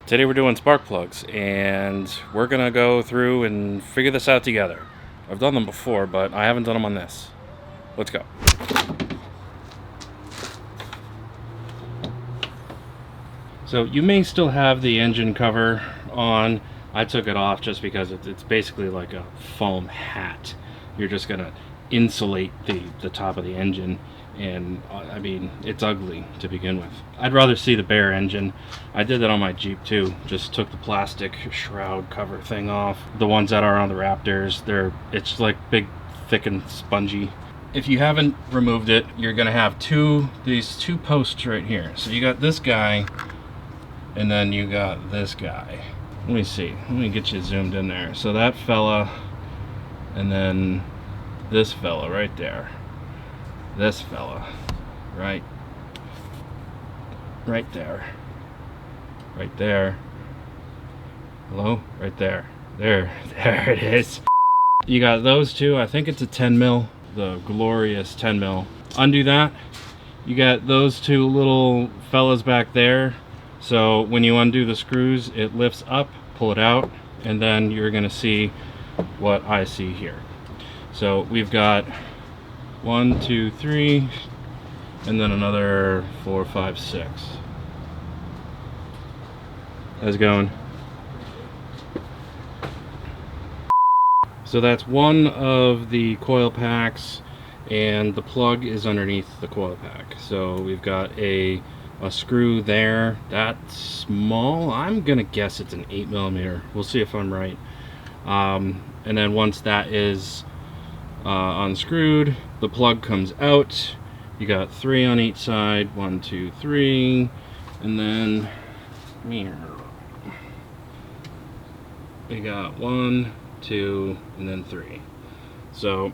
Today we're doing spark plugs, and we're gonna go through and figure this out together. I've done them before, but I haven't done them on this. Let's go. So you may still have the engine cover on. I took it off just because it's basically like a foam hat. You're just gonna insulate the top of the engine, and I mean, it's ugly to begin with. I'd rather see the bare engine. I did that on my Jeep too. Just took the plastic shroud cover thing off. The ones that are on the Raptors, it's like big, thick and spongy. If you haven't removed it, you're gonna have these two posts right here. So you got this guy, and then you got this guy. Let me see, let me get you zoomed in there. So that fella, and then this fella right there. This fella, right there. Right there. Hello? Right there. There it is. You got those two, I think it's a 10 mil, the glorious 10 mil. Undo that. You got those two little fellas back there. So when you undo the screws, it lifts up, pull it out, and then you're gonna see what I see here. So we've got 1, 2, 3, and then another 4, 5, 6. How's it going? So that's one of the coil packs, and the plug is underneath the coil pack. So we've got a screw there. That's small. I'm gonna guess it's an 8mm. We'll see if I'm right. And then once that is unscrewed, the plug comes out. You got 3 on each side, 1, 2, 3, and then we got 1, 2, and then 3. So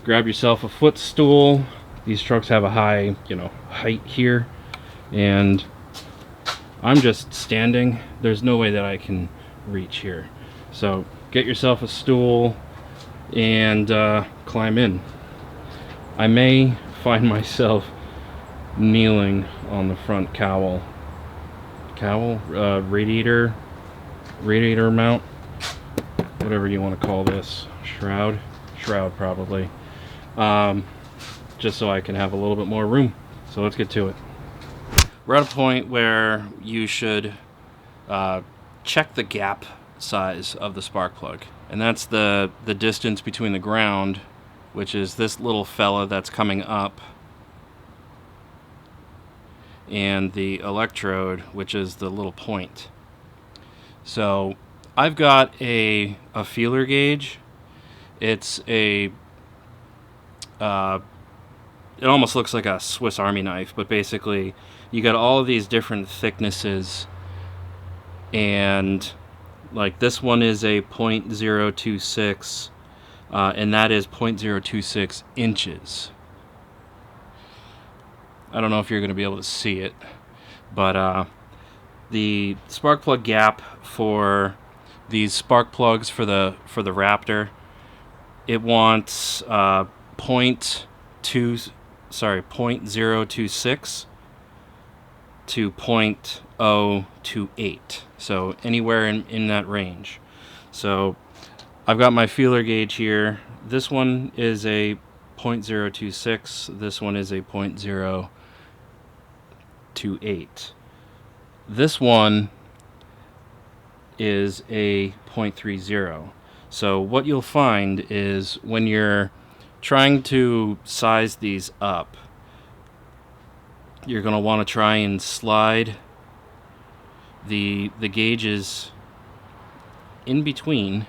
grab yourself a footstool. These trucks have a high, height here, and I'm just standing. There's no way that I can reach here. So get yourself a stool and climb in. I may find myself kneeling on the front radiator mount, whatever you want to call this, shroud probably, just so I can have a little bit more room. So let's get to it. We're at a point where you should check the gap size of the spark plug, and that's the distance between the ground, which is this little fella that's coming up, and the electrode, which is the little point. So I've got a feeler gauge. It's it almost looks like a Swiss Army knife, but basically you got all of these different thicknesses, and like this one is a 0.026, and that is 0.026 inches. I don't know if you're going to be able to see it, but the spark plug gap for these spark plugs for the Raptor, it wants 0.026 to 0.028, so anywhere in that range. So I've got my feeler gauge here. This one is a 0.026, this one is a 0.028. This one is a 0.30. So what you'll find is when you're trying to size these up, you're going to want to try and slide the gauges in between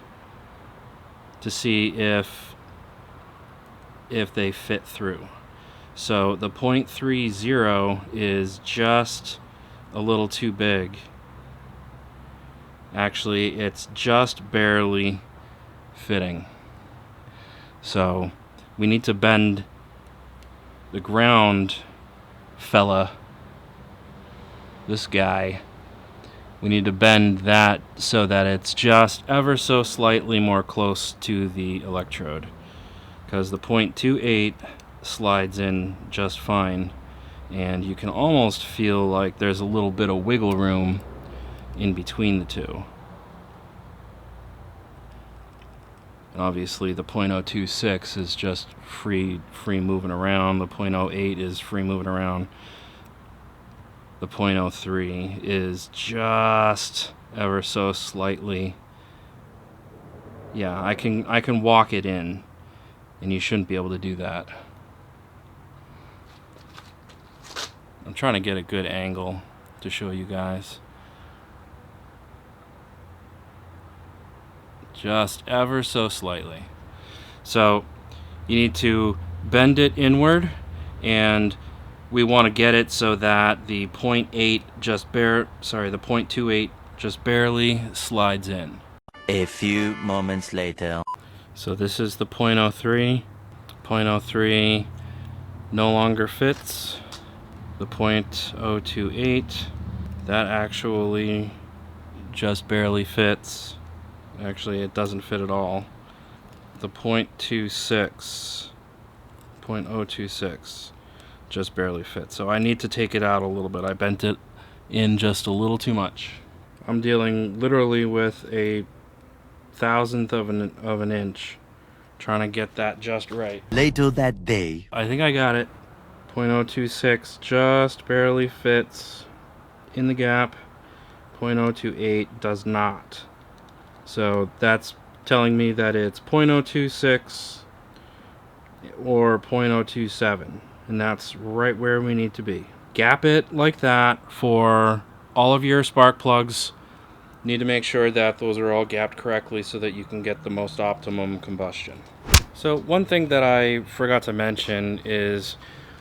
to see if they fit through. So the 0.30 is just a little too big. Actually, it's just barely fitting. So we need to bend the ground fella, this guy, we need to bend that so that it's just ever so slightly more close to the electrode, because the 0.28 slides in just fine, and you can almost feel like there's a little bit of wiggle room in between the two. And obviously the .026 is just free moving around. The .08 is free moving around. The .03 is just ever so slightly. Yeah, I can walk it in, and you shouldn't be able to do that. I'm trying to get a good angle to show you guys. Just ever so slightly. So you need to bend it inward, and we want to get it so that the the .28 just barely slides in. A few moments later. So this is the .03. .03 no longer fits. The .028, that actually just barely fits. Actually, it doesn't fit at all. The .026 just barely fits. So I need to take it out a little bit. I bent it in just a little too much. I'm dealing literally with a thousandth of an inch, trying to get that just right. Later that day. I think I got it. .026 just barely fits in the gap. .028 does not. So that's telling me that it's .026 or .027, and that's right where we need to be. Gap it like that for all of your spark plugs. Need to make sure that those are all gapped correctly so that you can get the most optimum combustion. So one thing that I forgot to mention is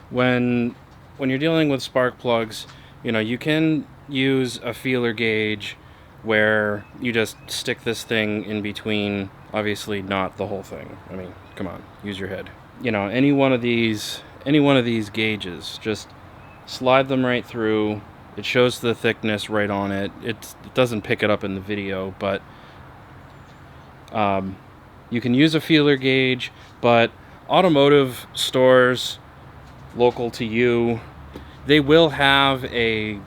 when you're dealing with spark plugs, you know, you can use a feeler gauge where you just stick this thing in between. Obviously not the whole thing. I mean, come on, use your head. You know, any one of these gauges, just slide them right through. It shows the thickness right on it. It doesn't pick it up in the video, but you can use a feeler gauge, but automotive stores local to you, they will have a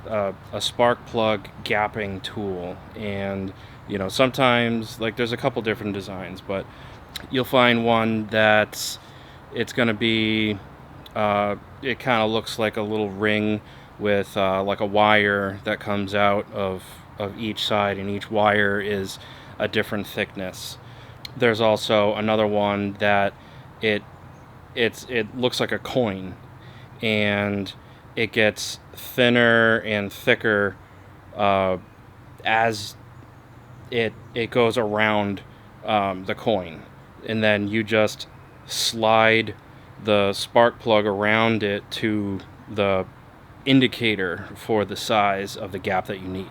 spark plug gapping tool. And you know, sometimes, like, there's a couple different designs, but you'll find one that's going to be it kind of looks like a little ring with like a wire that comes out of each side, and each wire is a different thickness. There's also another one that it looks like a coin, and it gets thinner and thicker as it goes around the coin, and then you just slide the spark plug around it to the indicator for the size of the gap that you need.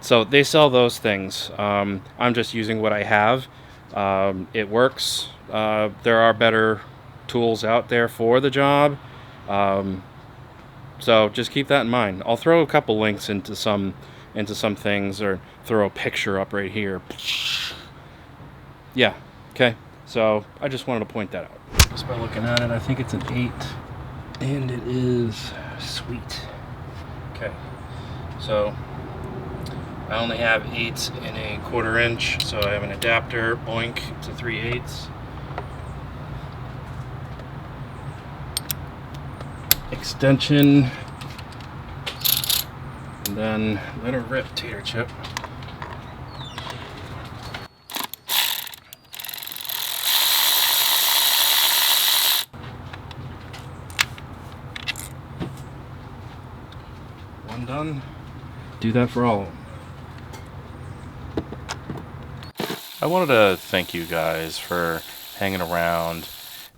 So they sell those things. I'm just using what I have. It works. There are better tools out there for the job. So just keep that in mind. I'll throw a couple links into some things, or throw a picture up right here. Yeah, okay. So I just wanted to point that out. Just by looking at it, I think it's an 8, and it is sweet. Okay, so I only have 8 and a 1/4 inch, so I have an adapter, boink, to 3/8. Extension, and then let her rip, tater chip. One done. Do that for all of them. I wanted to thank you guys for hanging around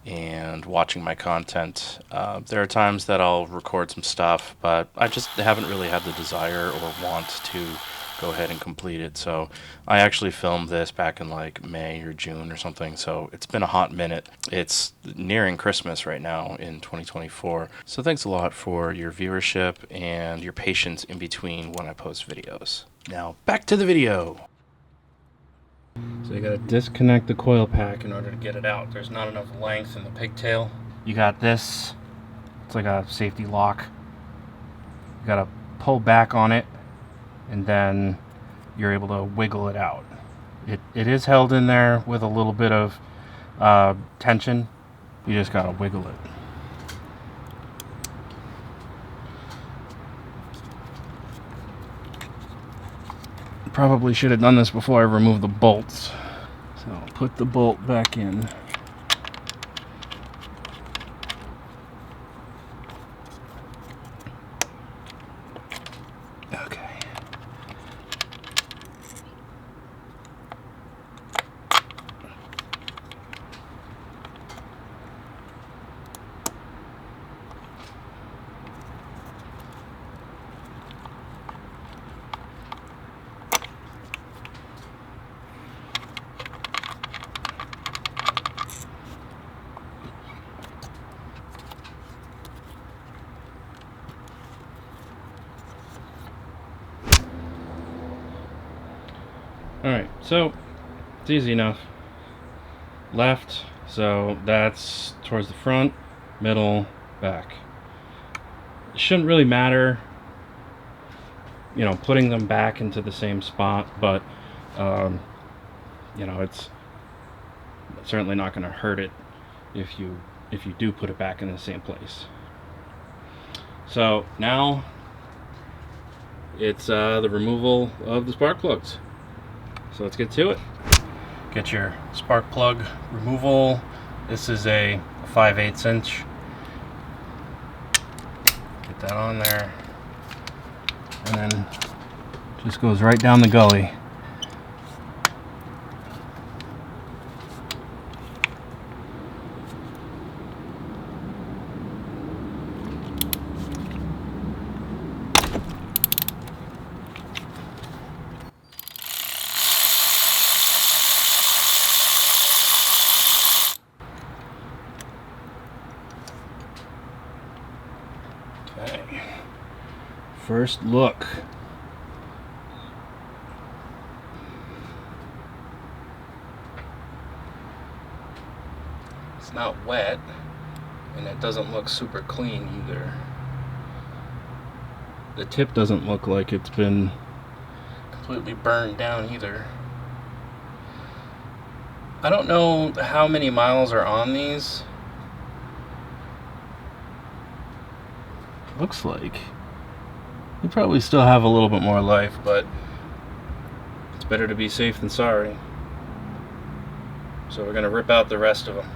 and watching my content. There are times that I'll record some stuff, but I just haven't really had the desire or want to go ahead and complete it. So I actually filmed this back in like May or June or something, so it's been a hot minute. It's nearing Christmas right now in 2024. So thanks a lot for your viewership and your patience in between when I post videos. Now back to the video. So you gotta disconnect the coil pack in order to get it out. There's not enough length in the pigtail. You got this, it's like a safety lock. You gotta pull back on it and then you're able to wiggle it out. It is held in there with a little bit of tension. You just gotta wiggle it. Probably should have done this before I removed the bolts. So I'll put the bolt back in. Okay. Alright, so it's easy enough. Left, so that's towards the front, middle, back. It shouldn't really matter, you know, putting them back into the same spot, but you know, it's certainly not going to hurt it if you do put it back in the same place. So now it's the removal of the spark plugs. So let's get to it. Get your spark plug removal. This is a 5/8 inch. Get that on there. And then just goes right down the gully. Okay. First look. It's not wet, and it doesn't look super clean either. The tip doesn't look like it's been completely burned down either. I don't know how many miles are on these. Looks like you probably still have a little bit more life, but it's better to be safe than sorry. So we're gonna rip out the rest of them.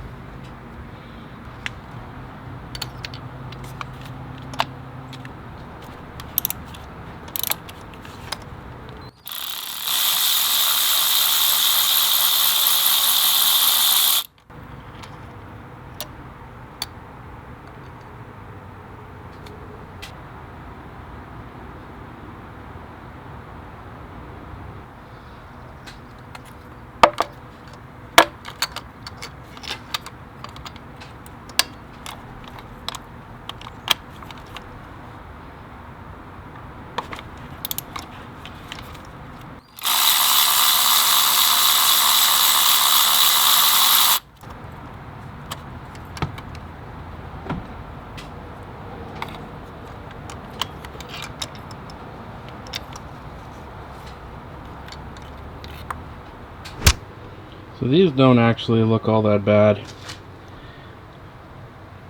So these don't actually look all that bad.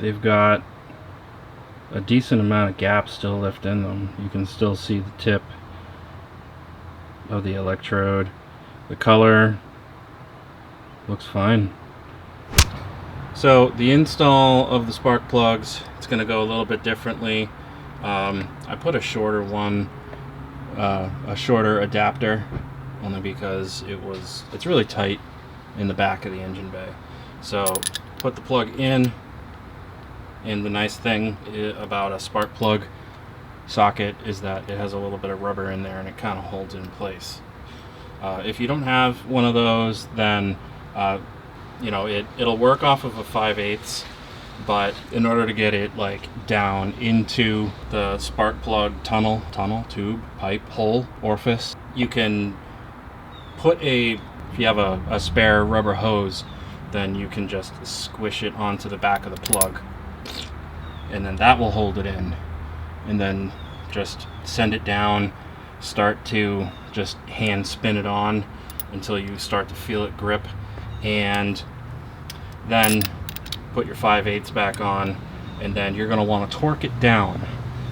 They've got a decent amount of gap still left in them. You can still see the tip of the electrode. The color looks fine. So the install of the spark plugs, it's going to go a little bit differently. I put a shorter one, a shorter adapter, only because it's really tight in the back of the engine bay. So put the plug in, and the nice thing about a spark plug socket is that it has a little bit of rubber in there and it kind of holds it in place. If you don't have one of those, then you know, it'll work off of a 5/8, but in order to get it like down into the spark plug tunnel, tube, pipe, hole, orifice, you can put if you have a spare rubber hose, then you can just squish it onto the back of the plug, and then that will hold it in, and then just send it down start to just hand spin it on until you start to feel it grip, and then put your 5/8 back on, and then you're going to want to torque it down.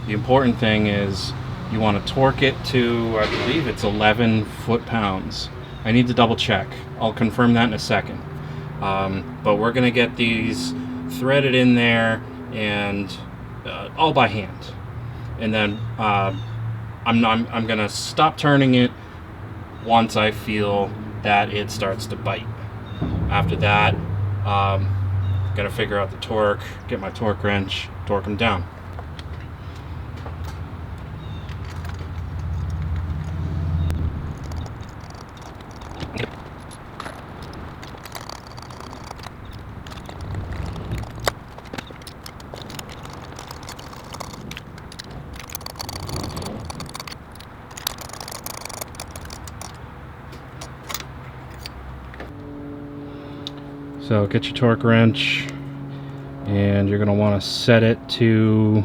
The important thing is you want to torque it to, I believe it's 11 foot-pounds. I need to double check. I'll confirm that in a second. But we're going to get these threaded in there, and all by hand. And then I'm going to stop turning it once I feel that it starts to bite. After that, gotta figure out the torque, get my torque wrench, torque them down. So get your torque wrench, and you're going to want to set it to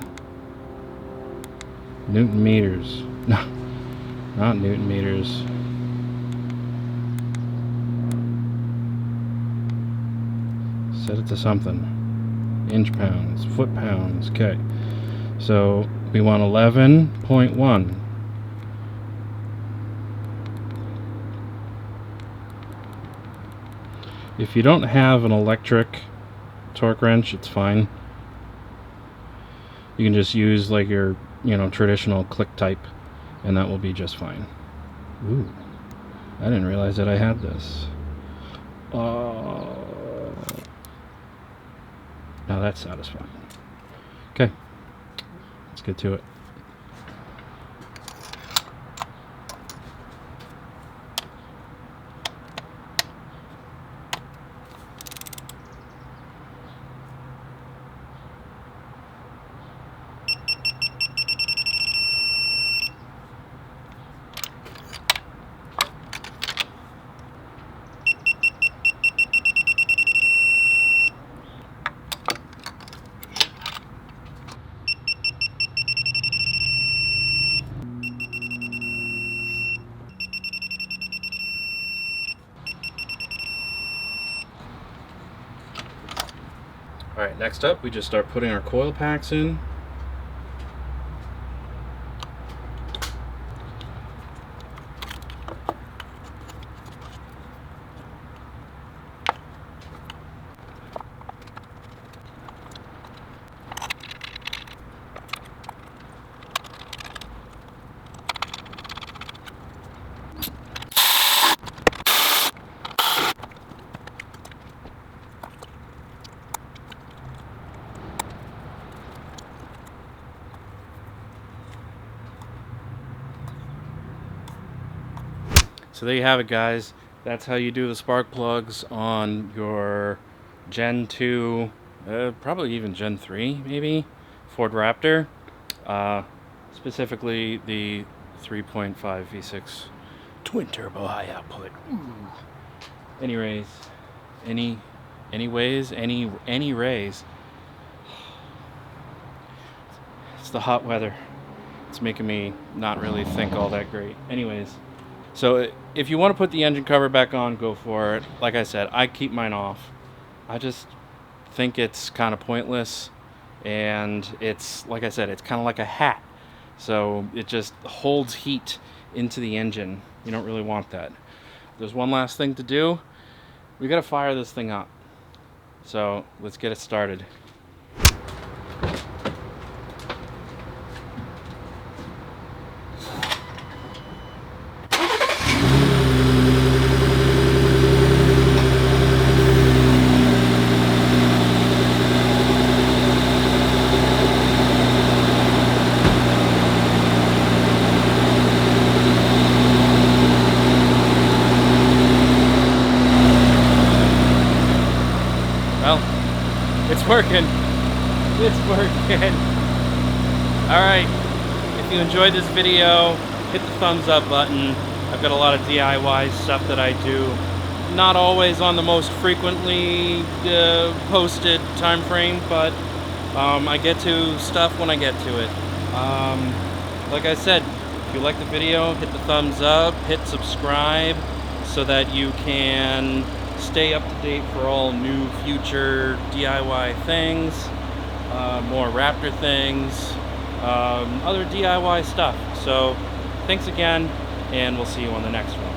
Newton meters. No, not Newton meters. Set it to something. Inch pounds, foot pounds. Okay. So we want 11.1. If you don't have an electric torque wrench, it's fine. You can just use like your, traditional click type, and that will be just fine. Ooh, I didn't realize that I had this. Now that's satisfying. Okay, let's get to it. Alright, next up we just start putting our coil packs in. So there you have it, guys. That's how you do the spark plugs on your Gen 2, probably even Gen 3 maybe, Ford Raptor. Specifically the 3.5 V6 twin turbo high output. Ooh. Any rays? Any rays? It's the hot weather. It's making me not really think all that great. Anyways. So if you want to put the engine cover back on, go for it. Like I said, I keep mine off. I just think it's kind of pointless, and it's, like I said, it's kind of like a hat. So it just holds heat into the engine. You don't really want that. There's one last thing to do. We got to fire this thing up. So let's get it started. Well, it's working. It's working. Alright, if you enjoyed this video, hit the thumbs up button. I've got a lot of DIY stuff that I do. Not always on the most frequently posted time frame, but I get to stuff when I get to it. Like I said, If you like the video, hit the thumbs up, hit subscribe so that you can stay up to date for all new future DIY things, more Raptor things, other DIY stuff. So thanks again, and we'll see you on the next one.